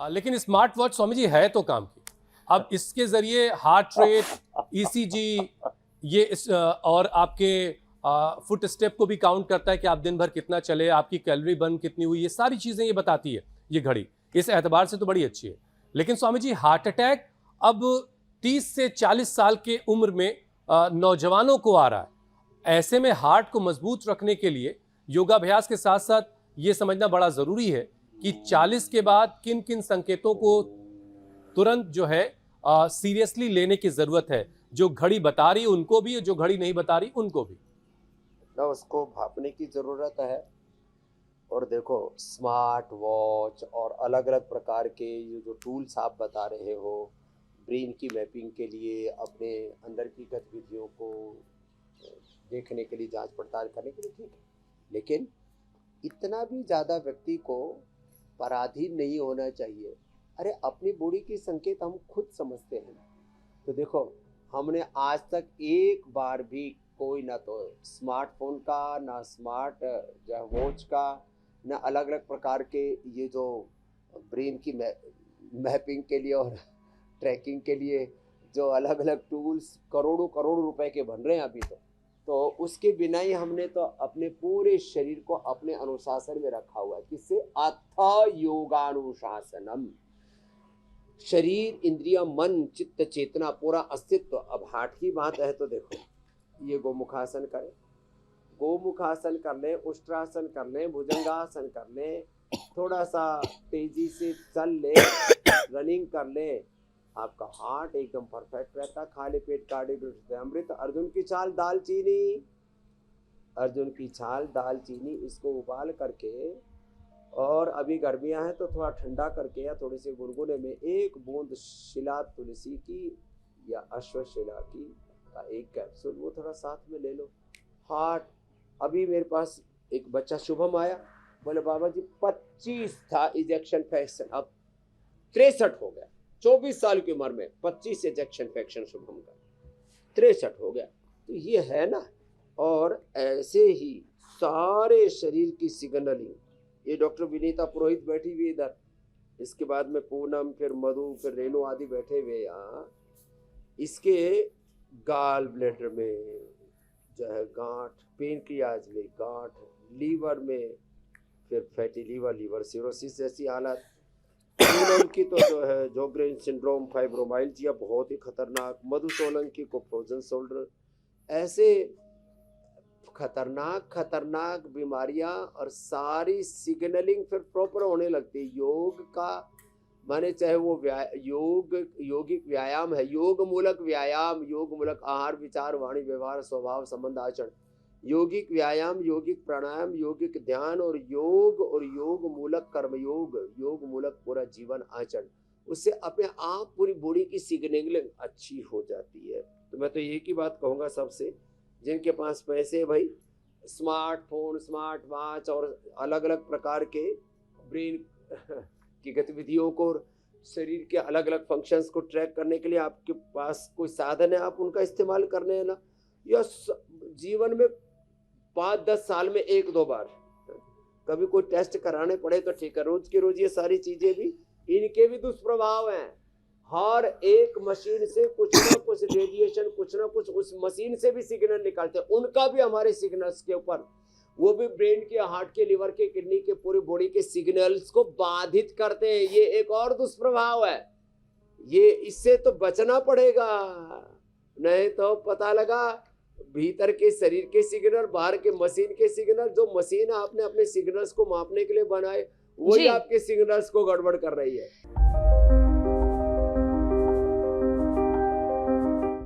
लेकिन smart watch Swami ji है तो काम की। अब इसके जरिए हार्ट रेट, ईसीजी, और आपके फुट स्टेप को भी काउंट करता है कि आप दिन भर कितना चले, आपकी कैलोरी बर्न कितनी हुई, ये सारी चीजें ये बताती है ये घड़ी। इस एतबार से तो बड़ी अच्छी है। लेकिन स्वामी जी हार्ट अटैक अब 30 से 40 साल के उम्र में नौजवानों को आ रहा है। ऐसे में हार्ट को मजबूत रखने के लिए योगाभ्यास के साथ साथ ये समझना बड़ा जरूरी है कि 40 के बाद किन किन संकेतों को तुरंत जो है सीरियसली लेने की जरूरत है, जो घड़ी बता रही उनको भी, जो घड़ी नहीं बता रही उनको भी। ना उसको भापने की जरूरत है। और देखो स्मार्ट वॉच और अलग अलग प्रकार के ये जो टूल्स आप बता रहे हो ब्रेन की मैपिंग के लिए, अपने अंदर की गतिविधियों को देखने के लिए, जांच पड़ताल करने के लिए, ठीक है, लेकिन इतना भी ज़्यादा व्यक्ति को पराधीन नहीं होना चाहिए। अरे अपनी बॉडी की संकेत हम खुद समझते हैं। तो देखो हमने आज तक एक बार भी कोई ना तो स्मार्टफोन का, ना स्मार्ट वॉच का, ना अलग अलग प्रकार के ये जो ब्रेन की मैपिंग के लिए और ट्रैकिंग के लिए जो अलग अलग टूल्स करोड़ों करोड़ रुपए के बन रहे हैं अभी तो उसके बिना ही हमने तो अपने पूरे शरीर को अपने अनुशासन में रखा हुआ है। किससे? अथ योगानुशासनम। शरीर, इंद्रिया, मन, चित्त, चेतना, पूरा अस्तित्व। अब हार्ट की बात है तो देखो ये गोमुखासन करें, गोमुखासन कर लें, उष्ट्रासन कर लें, भुजंगासन कर लें, थोड़ा सा तेजी से चल ले, रनिंग कर ले, आपका हार्ट एकदम परफेक्ट रहता। खाली पेट कार्डियो अमृत। अर्जुन की छाल दालचीनी, अर्जुन की छाल दालचीनी, इसको उबाल करके और अभी गर्मियां हैं तो थोड़ा ठंडा करके या थोड़े से गुनगुने में एक बूंद शिला तुलसी की या अश्वशिला की का एक कैप्सूल वो थोड़ा साथ में ले लो। हार्ट, अभी मेरे पास एक बच्चा शुभम आया, बोले बाबा जी 25 था इजेक्शन फ्रैक्शन, अब 63 हो गया। 24 साल की उम्र में 25 इजेक्शन फ्रैक्शन शुभम का, 63 हो गया। तो ये है ना। और ऐसे ही सारे शरीर की सिग्नलिंग, ये डॉक्टर विनीता पुरोहित बैठी हुई इधर, इसके बाद में पूनम, फिर मधु, फिर रेणु आदि बैठे हुए यहाँ, इसके गाल ब्लैडर में जो है गांठ, पेनक्रियाज में गांठ, लीवर में फिर फैटी लीवर, लीवर सिरोसिस जैसी हालत। पूनम की तो जो है जोग्रेन सिंड्रोम, फाइब्रोमाइल्जिया बहुत ही खतरनाक। मधु सोलंकी को फ्रोजन शोल्डर। ऐसे खतरनाक खतरनाक बीमारियां और सारी सिग्नलिंग फिर प्रॉपर होने लगती है। योग का माने चाहे वो यौगिक व्यायाम है, योग मूलक व्यायाम, योग मूलक आहार, विचार, वाणी, व्यवहार, स्वभाव, संबंध, आचरण, यौगिक व्यायाम, यौगिक प्राणायाम, यौगिक ध्यान और योग मूलक कर्मयोग, योग मूलक पूरा जीवन आचरण, उससे अपने आप पूरी बॉडी की सिग्नलिंग अच्छी हो जाती है। तो मैं तो एक ही बात कहूँगा सबसे, जिनके पास पैसे भाई, स्मार्टफोन, स्मार्ट वॉच और अलग अलग प्रकार के ब्रेन की गतिविधियों को, शरीर के अलग अलग फंक्शंस को ट्रैक करने के लिए आपके पास कोई साधन है, आप उनका इस्तेमाल करने हैं ना। या जीवन में 5-10 साल में 1-2 बार कभी कोई टेस्ट कराने पड़े तो ठीक है। रोज के रोज ये सारी चीजें भी, इनके भी दुष्प्रभाव हैं। हर एक मशीन से कुछ ना कुछ रेडिएशन, कुछ ना कुछ उस मशीन से भी सिग्नल निकालते हैं, उनका भी हमारे सिग्नल्स के ऊपर, वो भी ब्रेन के, हार्ट के, लिवर के, किडनी के, पूरी बॉडी के सिग्नल्स को बाधित करते हैं। ये एक और दुष्प्रभाव है, ये इससे तो बचना पड़ेगा, नहीं तो पता लगा भीतर के शरीर के सिग्नल, बाहर के मशीन के सिग्नल, जो मशीन आपने अपने सिग्नल्स को मापने के लिए बनाए वही आपके सिग्नल्स को गड़बड़ कर रही है।